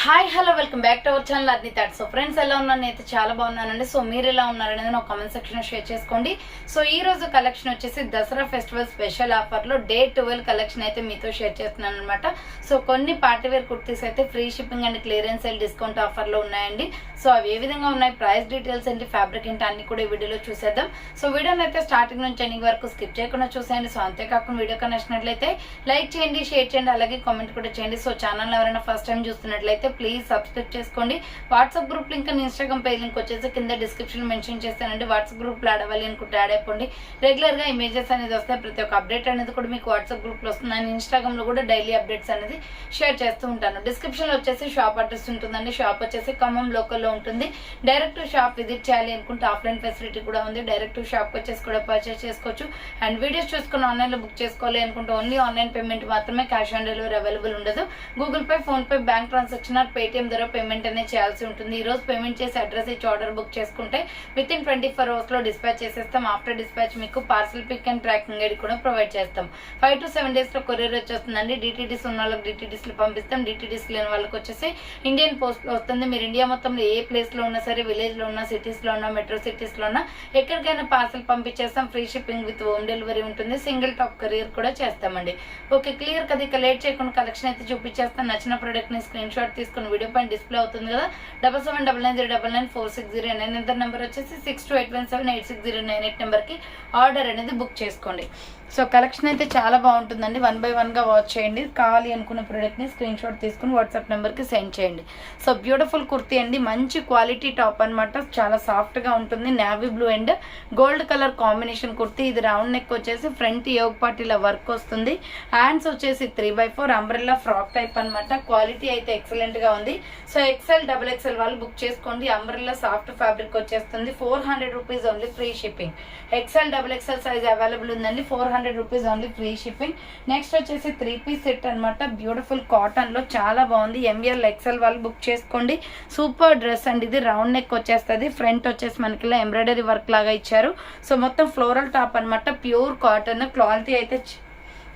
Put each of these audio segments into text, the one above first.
Hi hello welcome back to our channel అర్ని thoughts. So friends ఎలా ఉన్నాను, నేనైతే చాలా బాగున్నానండి. సో మీరు ఎలా ఉన్నారనేది నా కామెంట్ సెక్షన్లో షేర్ చేసుకోండి. సో ఈ రోజు కలెక్షన్ వచ్చేసి దసరా ఫెస్టివల్ స్పెషల్ ఆఫర్లో డే 12 కలెక్షన్ అయితే మీతో షేర్ చేస్తున్నాను అనమాట. సో కొన్ని పార్టీవేర్ కుర్తీస్ అయితే free shipping and clearance sale discount ఆఫర్లో ఉన్నాయండి. సో అవి ఏ విధంగా ఉన్నాయి, ప్రైస్ డీటెయిల్స్ ఏంటి, ఫ్యాబ్రిక్ ఏంటి అన్ని కూడా ఈ వీడియోలో చూసేద్దాం. సో వీడియోని అయితే స్టార్టింగ్ నుంచి ఎండింగ్ వరకు స్కిప్ చేయకుండా చూసేయండి. సో అంతేకాకుండా వీడియో నచ్చినట్లయితే లైక్ చేయండి, షేర్ చేయండి, అలాగే కామెంట్ కూడా చేయండి. సో ఛానల్ ఎవరైనా ఫస్ట్ టైం చూస్తున్నట్లయితే ప్లీజ్ సబ్స్క్రైబ్ చేసుకోండి. WhatsApp group link and Instagram page link వచ్చేసి కింద డిస్క్రిప్షన్ మెన్షన్ చేస్తానండి. వాట్సాప్ గ్రూప్ లో యాడ్ అవ్వాలి అనుకుంటే యాడ్ అయిపోండి. రెగ్యులర్ గా ఇమేజెస్ అనేది వస్తాయి, ప్రతి ఒక్క అప్డేట్ అనేది కూడా మీకు వాట్సాప్ గ్రూప్ లో వస్తుంది. అండ్ ఇన్స్టాగ్రామ్ లో కూడా డైలీ అప్డేట్స్ అనేది షేర్ చేస్తూ ఉంటాను. డిస్క్రిప్షన్ లో వచ్చేసి షాప్ అడ్రస్ ఉంటుందండి. షాప్ వచ్చేసి ఖమ్మం లోకల్ లో ఉంటుంది. డైరెక్ట్ షాప్ విజిట్ చేయాలి అనుకుంటే ఆఫ్లైన్ ఫెసిలిటీ కూడా ఉంది. డైరెక్ట్ షాప్ వచ్చేసి కూడా పర్చేస్ చేసుకోవచ్చు. అండ్ వీడియోస్ చూసుకుని ఆన్లైన్ లో బుక్ చేసుకోవాలి అనుకుంటే ఓన్లీ ఆన్లైన్ పేమెంట్ మాత్రమే, క్యాష్ ఆన్ డెలివరీ అవైలబుల్ ఉండదు. Google Pay, PhonePe, bank transaction or Paytm ద్వారా పేమెంట్ అనేది చేయాల్సి ఉంటుంది. ఈ రోజు పేమెంట్ చేసి అడ్రస్ ఇచ్చి ఆర్డర్ బుక్ చేసుకుంటే విత్ ఇన్ 24 hours లో డిస్పాచ్ చేసేస్తాం. ఆఫ్టర్ డిస్పాచ్ మీకు parcel pick and tracking ID కూడా ప్రొవైడ్ చేస్తాం. 5 to 7 days లో కొరియర్ వచ్చేస్తుందండి. డిటిడిస్ ఉన్న వాళ్ళకి డిటిడిస్ లో పంపిస్తాం. డిటిడిస్ లేని వాళ్ళకి వచ్చేసి ఇండియన్ పోస్ట్ లో వస్తుంది. మీరు ఇండియా మొత్తంలో ఏ ప్లేస్ లో ఉన్నా సరే, విలేజ్ లో ఉన్నా, సిటీస్ లో ఉన్నా, మెట్రో సిటీస్ లో ఉన్నా, ఎక్కడికైనా పార్సల్ పంపించేస్తాం. Free shipping with home delivery ఉంటుంది. సింగిల్ టాప్ కొరియర్ కూడా చేస్తామండి. ఓకే, క్లియర్ కదా. ఇక లేట్ చేయకుండా కలెక్షన్ అయితే చూపించేస్తాను. నచ్చిన ప్రోడక్ట్ ని స్క్రీన్ షాట్ తీసుకుని వీడియో పైన డిస్ప్లే అవుతుంది కదా, 7799099460 నెంబర్ వచ్చేసి 6281786098 నెంబర్ కి ఆర్డర్ అనేది బుక్ చేసుకోండి. సో కలెక్షన్ అయితే చాలా బాగుంటుందండి. 1 by 1 గా వాచ్ చేయండి. కావాలి అనుకున్న ప్రోడక్ట్ ని స్క్రీన్ షాట్ తీసుకుని వాట్సాప్ నెంబర్ కి సెండ్ చేయండి. సో బ్యూటిఫుల్ కుర్తీ అండి, మంచి క్వాలిటీ టాప్ అనమాట. చాలా సాఫ్ట్ గా ఉంటుంది. Navy blue and gold colour combination kurti. ఇది రౌండ్ నెక్ వచ్చేసి ఫ్రంట్ యోగ్ పార్టీల వర్క్ వస్తుంది. హ్యాండ్స్ వచ్చేసి 3x4 అంబ్రెల్లా ఫ్రాక్ టైప్ అనమాట. క్వాలిటీ అయితే ఎక్సలెంట్ గా ఉంది. సో XL, XXL వాళ్ళు బుక్ చేసుకోండి. అంబ్రెల్లా సాఫ్ట్ ఫ్యాబ్రిక్ వచ్చేస్తుంది. 400 rupees only free shipping. XL, XXL size available ఉందండి. 400 rupees only free shipping. Next వచ్చేసి 3 piece సెట్ అనమాట. బ్యూటిఫుల్ కాటన్ లో చాలా బాగుంది. ML, XL వాళ్ళు బుక్ చేసుకోండి. సూపర్ డ్రెస్ అండి. ఇది రౌండ్ నెక్ వచ్చేస్తుంది. ఫ్రంట్ వచ్చేసి మనకి ఇలా ఎంబ్రాయిడరీ వర్క్ లాగా ఇచ్చారు. సో మొత్తం ఫ్లోరల్ టాప్ అనమాట. Pure cotton. క్వాలిటీ అయితే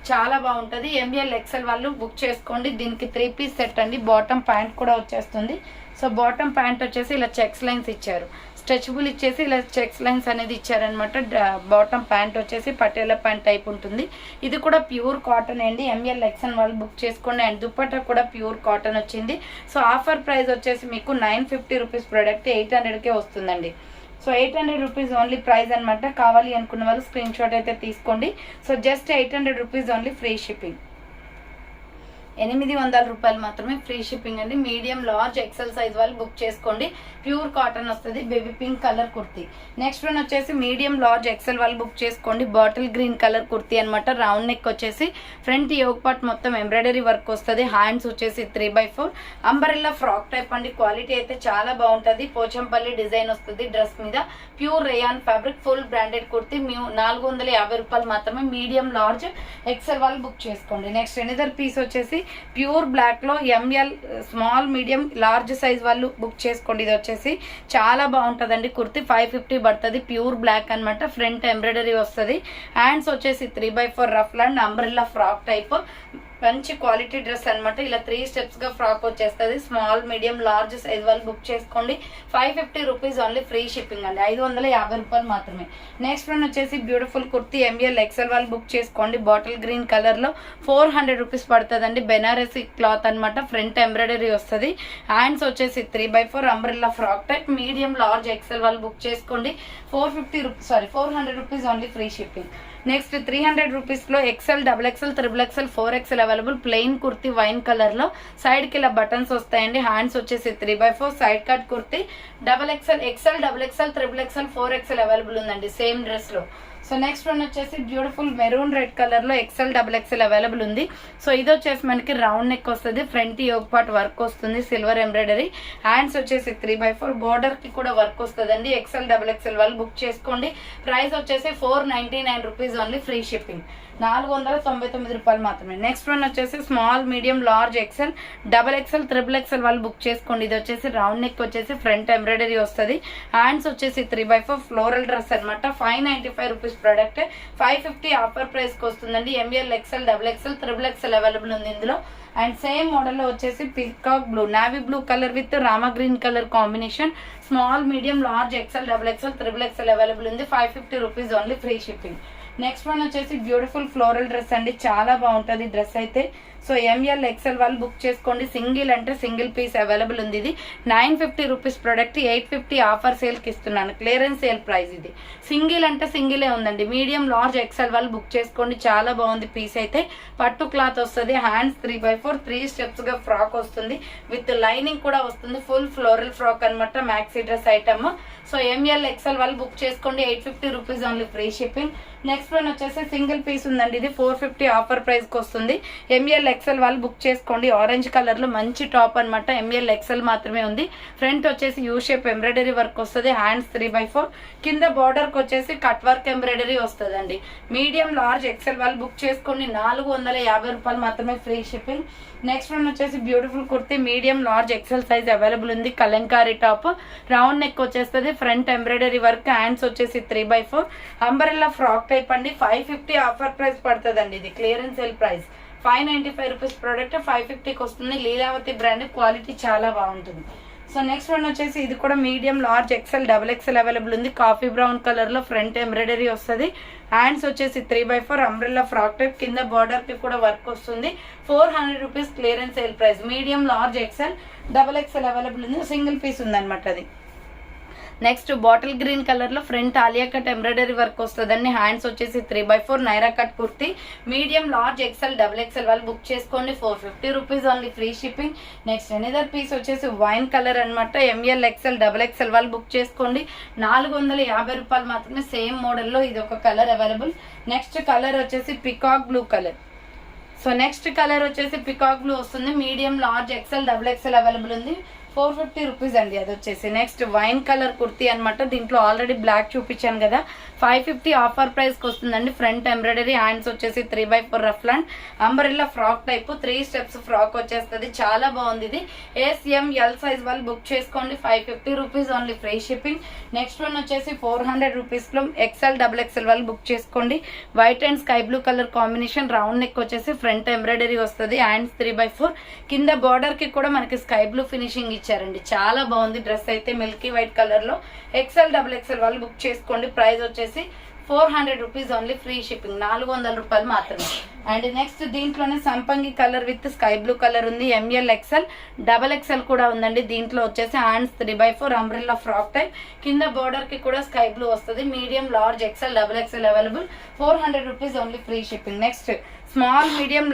చాలా బాగుంటుంది. ML, XL వాళ్ళు బుక్ చేసుకోండి. దీనికి 3 piece సెట్ అండి. బాటమ్ ప్యాంట్ కూడా వచ్చేస్తుంది. సో బాటమ్ ప్యాంట్ వచ్చేసి ఇలా చెక్స్ లైన్స్ ఇచ్చారు. స్ట్రెచబుల్ ఇచ్చేసి ఇలా చెక్స్ లైన్స్ అనేది ఇచ్చారనమాట. బాటమ్ ప్యాంట్ వచ్చేసి పటేలా ప్యాంట్ టైప్ ఉంటుంది. ఇది కూడా ప్యూర్ కాటన్ అండి. ML, XL వాళ్ళు బుక్ చేసుకోండి. అండ్ దుపట్టా కూడా ప్యూర్ కాటన్ వచ్చింది. సో ఆఫర్ ప్రైస్ వచ్చేసి మీకు 950 రూపీస్ ప్రోడక్ట్ 800కే వస్తుందండి. సో 800 రూపీస్ ఓన్లీ ప్రైస్ అనమాట. కావాలి అనుకున్న వాళ్ళు స్క్రీన్ షాట్ అయితే తీసుకోండి. So just 800 rupees only free shipping. 800 రూపాయలు మాత్రమే ఫ్రీ షిప్పింగ్ అండి. మీడియం, లార్జ్, XL సైజ్ వాళ్ళు బుక్ చేసుకోండి. ప్యూర్ కాటన్ వస్తుంది. Baby pink colour kurti. Next one వచ్చేసి మీడియం, లార్జ్, XL వాళ్ళు బుక్ చేసుకోండి. బాటిల్ గ్రీన్ కలర్ కుర్తీ అనమాట. రౌండ్ నెక్ వచ్చేసి ఫ్రంట్ యోగ్ పార్ట్ మొత్తం ఎంబ్రాయిడరీ వర్క్ వస్తుంది. హ్యాండ్స్ వచ్చేసి 3x4 అంబరెల్లా ఫ్రాక్ టైప్ అండి. క్వాలిటీ అయితే చాలా బాగుంటుంది. పోచంపల్లి డిజైన్ వస్తుంది డ్రెస్ మీద. Pure rayon fabric, full branded kurti. 450 రూపాయలు మాత్రమే. మీడియం, లార్జ్, XL వాళ్ళు బుక్ చేసుకోండి. నెక్స్ట్ ఎనదర్ పీస్ వచ్చేసి ప్యూర్ బ్లాక్ లో ML, small, medium, large size వాళ్ళు బుక్ చేసుకోండి. ఇది వచ్చేసి చాలా బాగుంటుందండి. కుర్తి 550 పడుతుంది. ప్యూర్ బ్లాక్ అనమాట. ఫ్రంట్ ఎంబ్రాయిడరీ వస్తుంది. హ్యాండ్స్ వచ్చేసి 3x4 rough and umbrella frock type. మంచి క్వాలిటీ డ్రెస్ అనమాట. ఇలా 3 steps గా ఫ్రాక్ వచ్చేస్తుంది. స్మాల్, మీడియం, లార్జ్ సైజ్ వాళ్ళు బుక్ చేసుకోండి. 550 రూపీస్ ఓన్లీ ఫ్రీ షిప్పింగ్ అండి. 550 రూపాయలు మాత్రమే. నెక్స్ట్ వన్ వచ్చేసి బ్యూటిఫుల్ కుర్తీ. ML, XL వాళ్ళు బుక్ చేసుకోండి. బాటిల్ గ్రీన్ కలర్ లో 400 రూపీస్ పడుతుందండి. బెనారసీ క్లాత్ అనమాట. ఫ్రంట్ ఎంబ్రాయిడరీ వస్తుంది. హ్యాండ్స్ వచ్చేసి 3x4 umbrella frock type. Medium, large, XL వాళ్ళు బుక్ చేసుకోండి. 400 rupees only free shipping. Next 300 rupees లో XL, XXL, XXL, 4XL available. Plain kurti wine colour లో సైడ్ కి ఇలా బటన్స్ వస్తాయండి. హ్యాండ్స్ వచ్చేసి 3x4 side cut kurti. XXL, XL, XXL, XXL, 4XL available ఉందండి same dress లో. సో నెక్స్ట్ వన్ వచ్చేసి beautiful maroon red colour లో XL, XXL అవైలబుల్ ఉంది. సో ఇది వచ్చేసి మనకి రౌండ్ నెక్ వస్తుంది. ఫ్రంట్ యోగ్ పార్ట్ వర్క్ వస్తుంది. Silver embroidery. హ్యాండ్స్ వచ్చేసి 3x4 బోర్డర్ కి కూడా వర్క్ వస్తుందండి. XL, XXL వాళ్ళు బుక్ చేసుకోండి. ప్రైస్ వచ్చేసి 499 రూపీస్ ఓన్లీ ఫ్రీ షిప్పింగ్. 499 రూపాయలు మాత్రమే. నెక్స్ట్ వన్ వచ్చేసి small, medium, large, XL, XXL, XXL వాళ్ళు బుక్ చేసుకోండి. ఇది వచ్చేసి రౌండ్ నెక్ వచ్చేసి ఫ్రంట్ ఎంబ్రాయిడరీ వస్తుంది. హ్యాండ్స్ వచ్చేసి 3x4 ఫ్లోరల్ డ్రెస్ అనమాట. 595 రూపీస్ ప్రోడక్ట్. 550 ఆఫర్ ప్రైస్ కి వస్తుందండి. ML, XL, XXL, XXL available ఉంది ఇందులో. అండ్ సేమ్ మోడల్లో వచ్చేసి peacock blue, navy blue colour with Rama green colour combination. Small, medium, large, XL, double XL, triple XL available ఉంది. 550 rupees only, free shipping. Next one వచ్చేసి beautiful floral dress అండి, చాలా బాగుంటుంది dress అయితే. సో ఎంఎల్ ఎక్సెల్ వాళ్ళు book చేసుకోండి. Single అంటే single piece available ఉంది. ఇది 950 రూపీస్ ప్రోడక్ట్, 850 ఆఫర్ సేల్కి ఇస్తున్నాను, క్లియరెన్స్ సేల్ ప్రైస్. ఇది సింగిల్ అంటే సింగిలే ఉందండి. మీడియం, లార్జ్, ఎక్సెల్ వాళ్ళు బుక్ చేసుకోండి, చాలా బాగుంది పీస్ అయితే. పట్టు క్లాత్ వస్తుంది, హ్యాండ్స్ 3x4, 3 స్టెప్స్గా ఫ్రాక్ వస్తుంది, విత్ లైనింగ్ కూడా వస్తుంది. ఫుల్ ఫ్లోరల్ ఫ్రాక్ అనమాట, maxi dress item. So ML XL వాళ్ళు బుక్ చేసుకోండి, 850 rupees only, free shipping. Next one వచ్చేసి సింగిల్ పీస్ ఉందండి, ఇది 450 ఆఫర్ ప్రైస్కి వస్తుంది. ఎంఎల్ ఎక్సెల్ వాళ్ళు బుక్ చేసుకోండి. ఆరెంజ్ కలర్లో మంచి టాప్ అనమాట, ఎంఎల్ ఎక్సెల్ మాత్రమే ఉంది. ఫ్రంట్ వచ్చేసి యూ షేప్ ఎంబ్రాయిడరీ వర్క్ వస్తుంది, హ్యాండ్స్ 3x4, కింద బార్డర్కి వచ్చేసి కట్ వర్క్ ఎంబ్రాయిడరీ వస్తుందండి. మీడియం, లార్జ్, ఎక్సెల్ వాళ్ళు బుక్ చేసుకోండి, 450 రూపాయలు మాత్రమే, ఫ్రీ షిప్పింగ్. నెక్స్ట్ వన్ వచ్చేసి beautiful kurti, medium, large, XL size available ఉంది. కలంకారీ టాప్, రౌండ్ నెక్ వచ్చేస్తుంది, ఫ్రంట్ ఎంబ్రాయిడరీ వర్క్, హ్యాండ్స్ వచ్చేసి 3x4, అంబరెల్లా ఫ్రాక్ టైప్ అండి. 550 ఆఫర్ ప్రైస్ పడుతుందండి, ఇది clearance sale price. 595 rupees product 550కి వస్తుంది. లీలావతి బ్రాండ్, క్వాలిటీ చాలా బాగుంటుంది. సో నెక్స్ట్ వన్ వచ్చేసి ఇది కూడా medium, large, XL, double XL available ఉంది. కాఫీ బ్రౌన్ కలర్లో ఫ్రంట్ ఎంబ్రాయిడరీ వస్తుంది, హ్యాండ్స్ వచ్చేసి 3x4 అంబ్రెల్లా ఫ్రాక్ టైప్, కింద బార్డర్కి కూడా వర్క్ వస్తుంది. 400 rupees clearance sale price. Medium, large, XL, double XL available ఉంది, సింగిల్ పీస్ ఉందన్నమాట అది. నెక్స్ట్ బాటిల్ గ్రీన్ కలర్లో front Alia cut embroidery work వస్తుందండి, హ్యాండ్స్ వచ్చేసి 3x4 Naira cut kurti. Medium, large, XL, double XL వాళ్ళు బుక్ చేసుకోండి, 450 rupees only, free shipping. Next another piece వచ్చేసి wine colour అనమాట, ఎంఎల్ ఎక్సెల్, డబుల్ ఎక్సెల్ వాళ్ళు బుక్ చేసుకోండి, 450 రూపాయలు మాత్రమే. సేమ్ మోడల్లో ఇది ఒక కలర్ అవైలబుల్. నెక్స్ట్ కలర్ వచ్చేసి peacock blue colour. So next colour వచ్చేసి పికాక్ బ్లూ వస్తుంది, medium, large, XL, double XL available ఉంది, 450 రూపీస్ అండి అది వచ్చేసి. నెక్స్ట్ వైన్ కలర్ కుర్తీ అనమాట, దీంట్లో ఆల్రెడీ బ్లాక్ చూపించాను కదా, 550 ఆఫర్ ప్రైస్కి వస్తుందండి. ఫ్రంట్ ఎంబ్రాయిడరీ, హ్యాండ్స్ వచ్చేసి 3x4 rough and umbrella frock type, 3 steps frock వచ్చేస్తుంది, చాలా బాగుంది. ఇది SML సైజ్ వాళ్ళు బుక్ చేసుకోండి, 550 rupees only, free shipping. Next one వచ్చేసి 400 రూపీస్లో ఎక్సెల్, డబుల్ ఎక్సెల్ వాళ్ళు బుక్ చేసుకోండి. White and sky blue colour combination, round neck వచ్చేసి ఫ్రంట్ ఎంబ్రాయిడరీ వస్తుంది, హ్యాండ్స్ 3x4, కింద బార్డర్కి కూడా మనకి స్కై బ్లూ ఫినిషింగ్ ఇచ్చారండి, చాలా బాగుంది డ్రెస్ అయితే. మిల్కీ వైట్ కలర్ లో ఎక్సెల్, డబుల్ ఎక్సెల్ వాళ్ళు బుక్ చేసుకోండి. ప్రైస్ వచ్చేసి 400 రూపీస్ ఓన్లీ, ఫ్రీ షిప్పింగ్, 400 రూపాయలు మాత్రమే. అండ్ నెక్స్ట్ దీంట్లోనే సంపంగి colour with sky blue colour ఉంది, ఎంఎల్ ఎక్సెల్, డబల్ ఎక్సెల్ కూడా ఉందండి. దీంట్లో వచ్చేసి hands 3x4 umbrella frock type, కింద బార్డర్ కి కూడా స్కై బ్లూ వస్తుంది. Medium, large, XL, double XL available, 400 rupees only, free shipping. Next small, medium,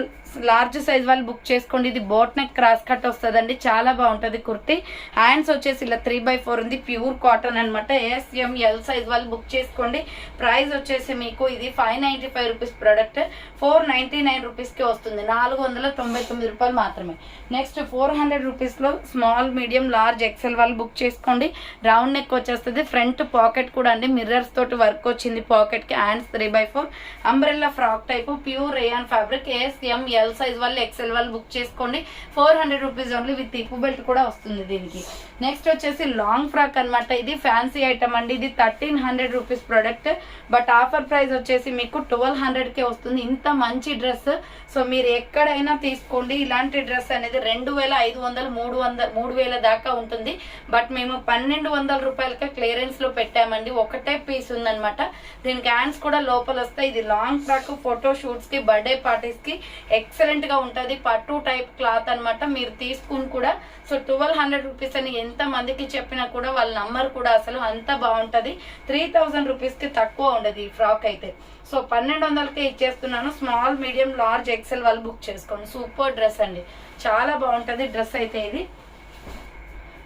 large size వాళ్ళు బుక్ చేసుకోండి. ఇది బోట్ నెక్ క్రాస్ కట్ వస్తుందండి, చాలా బాగుంటుంది కుర్తీ. హ్యాండ్స్ వచ్చేసి ఇలా 3x4 ఉంది, ప్యూర్ కాటన్ అనమాట. SML సైజ్ వాళ్ళు బుక్ చేసుకోండి. ప్రైస్ వచ్చేసి మీకు ఇది 595 రూపీస్ ప్రోడక్ట్, 499 రూపీస్కి వస్తుంది, 499 రూపాయలు మాత్రమే. నెక్స్ట్ 400 రూపీస్లో స్మాల్, మీడియం, లార్జ్, ఎక్సెల్ వాళ్ళు బుక్ చేసుకోండి. రౌండ్ నెక్ వచ్చేస్తుంది, ఫ్రంట్ పాకెట్ కూడా అండి మిర్రర్స్ తోటి వర్క్ వచ్చింది పాకెట్కి, hands 3x4 umbrella frock type, pure rayon fabric. SML size వాళ్ళు, ఎక్సెల్ వాళ్ళు బుక్ చేసుకోండి, 400 రూపీస్ ఓన్లీ, విత్ ఇప్పు బెల్ట్ కూడా వస్తుంది దీనికి. నెక్స్ట్ వచ్చేసి లాంగ్ ఫ్రాక్ అనమాట, ఇది ఫ్యాన్సీ ఐటమ్ అండి, ఇది 1300 rupees product, but offer price వచ్చేసి మీకు 1200కే వస్తుంది. ఇంత మంచి డ్రెస్ సో మీరు ఎక్కడైనా తీసుకోండి. ఇలాంటి డ్రెస్ అనేది 2500, 3000 దాకా ఉంటుంది, బట్ మేము 1200 రూపాయలకే క్లియరెన్స్ లో పెట్టామండి. ఒకటే పీస్ ఉందనమాట, దీనికి హ్యాండ్స్ కూడా లోపల వస్తాయి. ఇది లాంగ్ ఫ్రాక్, ఫోటో షూట్స్ కి, బర్త్డే పార్టీస్ కి ఎక్సలెంట్ గా ఉంటది. పట్టు టైప్ క్లాత్ అనమాట, మీరు తీసుకుని కూడా. సో 1200 రూపీస్ అని ఎంత మందికి చెప్పినా కూడా వాళ్ళ నంబర్ కూడా అసలు అంత బాగుంటది. 3000 రూపీస్ కి తక్కువ ఉండదు ఈ ఫ్రాక్ అయితే. సో 1200కే ఇచ్చేస్తున్నాను. స్మాల్, మీడియం, లార్జ్, ఎక్సెల్ వాళ్ళు బుక్ చేసుకోండి. సూపర్ డ్రెస్ అండి, చాలా బాగుంటది డ్రెస్ అయితే ఇది.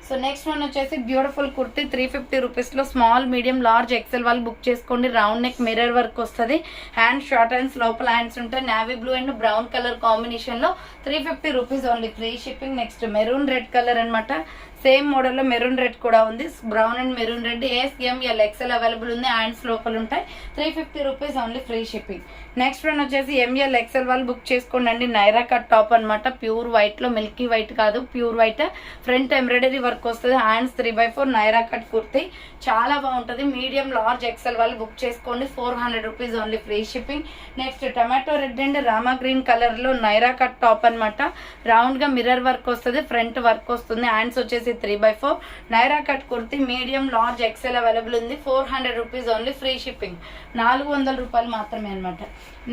సో నెక్స్ట్ వన్ వచ్చేసి బ్యూటిఫుల్ కుర్తీ, 350 రూపీస్లో స్మాల్, మీడియం, లార్జ్, ఎక్సెల్ వాళ్ళు బుక్ చేసుకోండి. రౌండ్ నెక్ మిర్రర్ వర్క్ వస్తుంది, హ్యాండ్ షార్ట్ హ్యాండ్స్, లోపల హ్యాండ్స్ ఉంటాయి. Navy blue and brown colour కాంబినేషన్లో 350 rupees only, free shipping. Next maroon red colour అనమాట, సేమ్ మోడల్లో మెరూన్ రెడ్ కూడా ఉంది, brown and maroon red. SML, XL available ఉంది, hands లోపల ఉంటాయి. 350 rupees only, free shipping. Next one వచ్చేసి ML, ఎక్సెల్ వాళ్ళు బుక్ చేసుకోండి అండి. నైరా కట్ టాప్ అనమాట, ప్యూర్ వైట్ లో, మిల్కీ వైట్ కాదు, pure white. Front embroidery work work వస్తుంది, హ్యాండ్స్ 3/4 నైరా కట్ కుర్తీ చాలా బాగుంటుంది. మీడియం లార్జ్ ఎక్సెల్ వాళ్ళు బుక్ చేసుకోండి, 400 rupees only, free shipping. Next tomato red and Rama green colour లో నైరా కట్ టాప్ అనమాట. రౌండ్ గా మిర్రర్ వర్క్ వస్తుంది, ఫ్రంట్ వర్క్ వస్తుంది, హ్యాండ్స్ వచ్చేసి 3/4 Naira cut kurti medium large XL available ఉంది, 400 రూపీస్ ఓన్లీ, ఫ్రీ షిప్పింగ్. 400 రూపాయలు మాత్రమే అనమాట.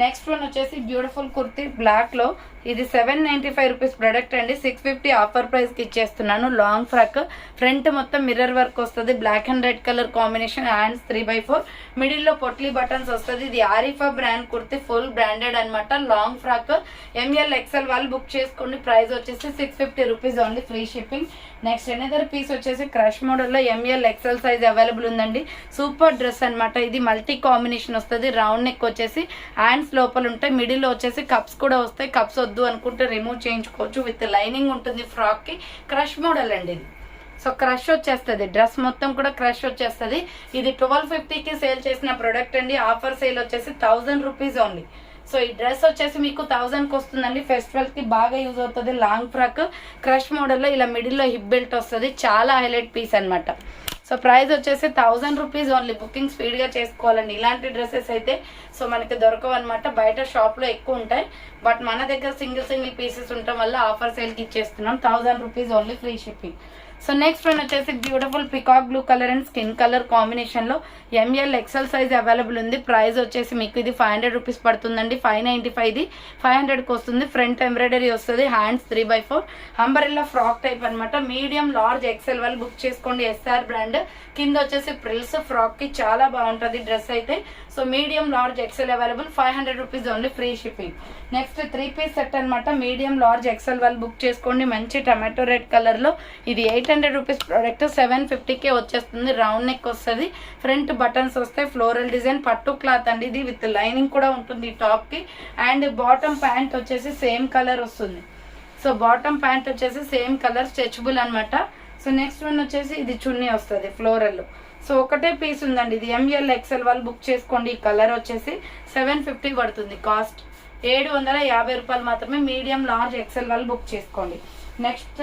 నెక్స్ట్ వన్ వచ్చేసి బ్యూటిఫుల్ కుర్తీ బ్లాక్ లో, ఇది 795 రూపీస్ ప్రొడక్ట్ అండి, 650 ఆఫర్ ప్రైస్ కి ఇచ్చేస్తున్నాను. లాంగ్ ఫ్రాక్, ఫ్రంట్ మొత్తం మిర్రర్ వర్క్ వస్తుంది, black and red colour combination, hands 3/4 middle లో పొట్లీ బటన్స్ వస్తుంది. ఇది Aarifa brand kurti, full branded అనమాట. లాంగ్ ఫ్రాక్ ఎంఎల్ ఎక్సెల్ వాళ్ళు బుక్ చేసుకోండి, ప్రైస్ వచ్చేసి 650 rupees only, free shipping. Next another piece వచ్చేసి క్రష్ మోడల్ లో ఎంఎల్ ఎక్సెల్ సైజ్ అవైలబుల్ ఉందండి. సూపర్ డ్రెస్ అనమాట, ఇది మల్టీ కాంబినేషన్ వస్తుంది. రౌండ్ నెక్ వచ్చేసి హ్యాండ్స్ లోపల ఉంటాయి, మిడిల్ లో వచ్చేసి కప్స్ కూడా వస్తాయి. కప్స్ వద్దు అనుకుంటే రిమూవ్ చేయించుకోవచ్చు, విత్ లైనింగ్ ఉంటుంది ఫ్రాక్ కి. క్రష్ మోడల్ అండి ఇది. సో క్రష్ వచ్చేస్తుంది, డ్రెస్ మొత్తం కూడా క్రష్ వచ్చేస్తుంది. ఇది 1250కి సేల్ చేసిన ప్రొడక్ట్ అండి. ఆఫర్ సేల్ వచ్చేసి 1000 రూపీస్ ఓన్లీ. సో ఈ డ్రెస్ వచ్చేసి మీకు 1000కి వస్తుందండి. ఫెస్టివల్ కి బాగా యూజ్ అవుతుంది. లాంగ్ ఫ్రాక్ క్రష్ మోడల్లో ఇలా మిడిల్ లో హిప్ బెల్ట్ వస్తుంది, చాలా హైలైట్ పీస్ అనమాట. సో ప్రైస్ వచ్చేసి 1000 రూపీస్ ఓన్లీ. బుకింగ్ స్పీడ్ గా చేసుకోవాలండి, ఇలాంటి డ్రెస్సెస్ అయితే సో మనకి దొరకవు అనమాట. బయట షాప్ లో ఎక్కువ ఉంటాయి, బట్ మన దగ్గర సింగిల్ పీసెస్ ఉండటం వల్ల ఆఫర్ సేల్ కి ఇచ్చేస్తున్నాం. 1000 rupees only, free shipping. So next one వచ్చేసి beautiful peacock blue colour and skin colour combination లో ఎంఎల్ ఎక్సెల్ సైజ్ అవైలబుల్ ఉంది. ప్రైస్ వచ్చేసి మీకు ఇది 500 రూపీస్ పడుతుందండి. 595 ఇది 500కి వస్తుంది. ఫ్రంట్ ఎంబ్రాయిడరీ వస్తుంది, హ్యాండ్స్ 3/4 అంబరెల్లా ఫ్రాక్ టైప్ అనమాట. మీడియం లార్జ్ ఎక్సెల్ వాళ్ళు బుక్ చేసుకోండి, ఎస్ఆర్ బ్రాండ్. కింద వచ్చేసి ప్రిల్స్, ఫ్రాక్ కి చాలా బాగుంటుంది డ్రెస్ అయితే. So medium large XL available, 500 rupees only, free shipping. Next 3 piece set అనమాట. మీడియం లార్జ్ ఎక్సెల్ వాళ్ళు బుక్ చేసుకోండి, మంచి టమాటో రెడ్ కలర్ లో. ఇది 800 రూపీస్ ప్రోడక్ట్, 750కే వచ్చేస్తుంది. రౌండ్ నెక్ వస్తుంది, ఫ్రంట్ బటన్స్ వస్తాయి, ఫ్లోరల్ డిజైన్, పట్టు క్లాత్ అండి ఇది, విత్ లైనింగ్ కూడా ఉంటుంది టాప్ కి. అండ్ బాటమ్ ప్యాంట్ వచ్చేసి సేమ్ కలర్ వస్తుంది. సో బాటమ్ ప్యాంట్ వచ్చేసి సేమ్ కలర్, స్ట్రెచబుల్ అనమాట. సో నెక్స్ట్ వన్ వచ్చేసి ఇది చున్నీ వస్తుంది ఫ్లోరల్. సో ఒకటే పీస్ ఉందండి, ఇది ఎంఎల్ ఎక్సెల్ వాళ్ళు బుక్ చేసుకోండి. ఈ కలర్ వచ్చేసి 750 పడుతుంది కాస్ట్, 750 రూపాయలు మాత్రమే. మీడియం లార్జ్ ఎక్సెల్ వాళ్ళు బుక్ చేసుకోండి. నెక్స్ట్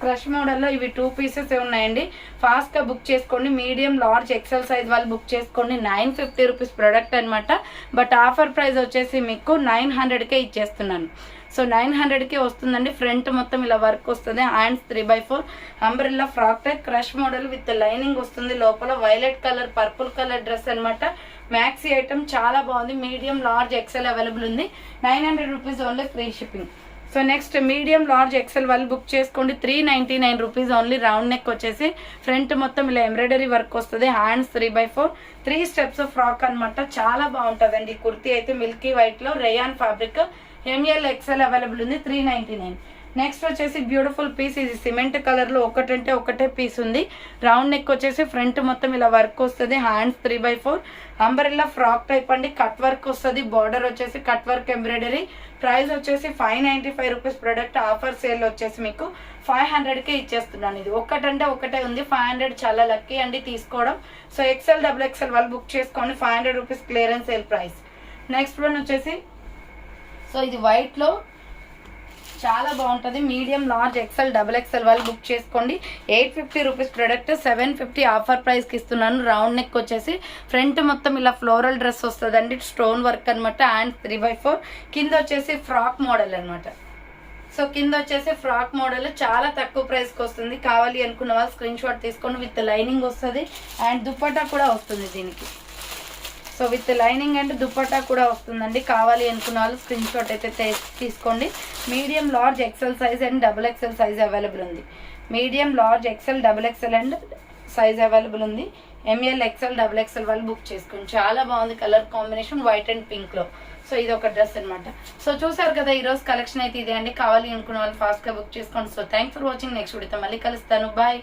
క్రష్ మోడల్లో ఇవి 2 పీసెస్ ఉన్నాయండి, ఫాస్ట్ గా బుక్ చేసుకోండి. మీడియం లార్జ్ ఎక్సెల్ సైజ్ వాళ్ళు బుక్ చేసుకోండి. 950 రూపీస్ ప్రొడక్ట్ అనమాట, బట్ ఆఫర్ ప్రైస్ వచ్చేసి మీకు 900కే ఇచ్చేస్తున్నాను. సో 900కే వస్తుందండి. ఫ్రంట్ మొత్తం ఇలా వర్క్ వస్తుంది, hands 3/4 umbrella frock type crush model with lining వస్తుంది. లోపల violet colour, purple colour dress అనమాట. మ్యాక్సీ ఐటమ్ చాలా బాగుంది. మీడియం లార్జ్ ఎక్సెల్ అవైలబుల్ ఉంది, 900 rupees only, free shipping. So next medium large XL వాళ్ళు బుక్ చేసుకోండి, 399 రూపీస్ ఓన్లీ. రౌండ్ నెక్ వచ్చేసి front మొత్తం ఇలా ఎంబ్రాయిడరీ వర్క్ వస్తుంది, హ్యాండ్స్ 3/4 3 స్టెప్స్ ఫ్రాక్ అనమాట. చాలా బాగుంటుందండి కుర్తీ అయితే. మిల్కీ వైట్ లో rayon fabric, M L XL available ఉంది, 399. నెక్స్ట్ వచ్చేసి బ్యూటిఫుల్ పీస్, ఇది సిమెంట్ కలర్ లో ఒకటంటే ఒకటే పీస్ ఉంది. రౌండ్ నెక్ వచ్చేసి ఫ్రంట్ మొత్తం ఇలా వర్క్ వస్తుంది, హ్యాండ్స్ 3/4 అంబరెల్లా ఫ్రాక్ టైప్ అండి. కట్ వర్క్ వస్తుంది, బార్డర్ వచ్చేసి కట్ వర్క్ ఎంబ్రాయిడరీ. ప్రైస్ వచ్చేసి 595 రూపీస్ ప్రొడక్ట్. ఆఫర్ సేల్ వచ్చేసి మీకు 500కే ఇచ్చేస్తున్నాను. ఇది ఒకటంటే ఒకటే ఉంది, 500 చాలా లక్కీ అండి తీసుకోవడం. సో ఎక్సెల్ డబుల్ ఎక్సెల్ వాళ్ళు బుక్ చేసుకోండి, 500 rupees clearance sale price. Next one వచ్చేసి సో ఇది వైట్ లో చాలా బాగుంటుంది. Medium large XL double XL వాళ్ళు బుక్ చేసుకోండి, 850 రూపీస్ ప్రొడక్ట్, 750 ఆఫర్ ప్రైస్కి ఇస్తున్నాను. రౌండ్ నెక్ వచ్చేసి ఫ్రంట్ మొత్తం ఇలా ఫ్లోరల్ డ్రెస్ వస్తుందండి, స్టోన్ వర్క్ అనమాట. హ్యాండ్ 3/4 కింద వచ్చేసి ఫ్రాక్ మోడల్ అనమాట. సో కింద వచ్చేసి ఫ్రాక్ మోడల్ చాలా తక్కువ ప్రైస్కి వస్తుంది. కావాలి అనుకున్న వాళ్ళు స్క్రీన్ షాట్ తీసుకోండి, విత్ లైనింగ్ వస్తుంది అండ్ దుపట్టా కూడా వస్తుంది దీనికి. So with lining and dupatta కూడా వస్తుందండి. కావాలి అనుకున్న వాళ్ళు స్క్రీన్ షాట్ అయితే తీసుకోండి. Medium large XL size and double XL size available ఉంది. Medium large XL double XL and size available ఉంది. ఎంఎల్ ఎక్సెల్ డబుల్ ఎక్సెల్ వాళ్ళు బుక్ చేసుకోండి. చాలా బాగుంది colour combination, white and pink లో. సో ఇది ఒక డ్రెస్ అనమాట. సో చూసారు కదా, ఈ రోజు కలెక్షన్ అయితే ఇదే అండి. కావాలి అనుకున్న వాళ్ళు ఫాస్ట్ గా బుక్ చేసుకోండి. So thanks for watching. Next వీడియోతో మళ్ళీ కలుస్తాను. బాయ్.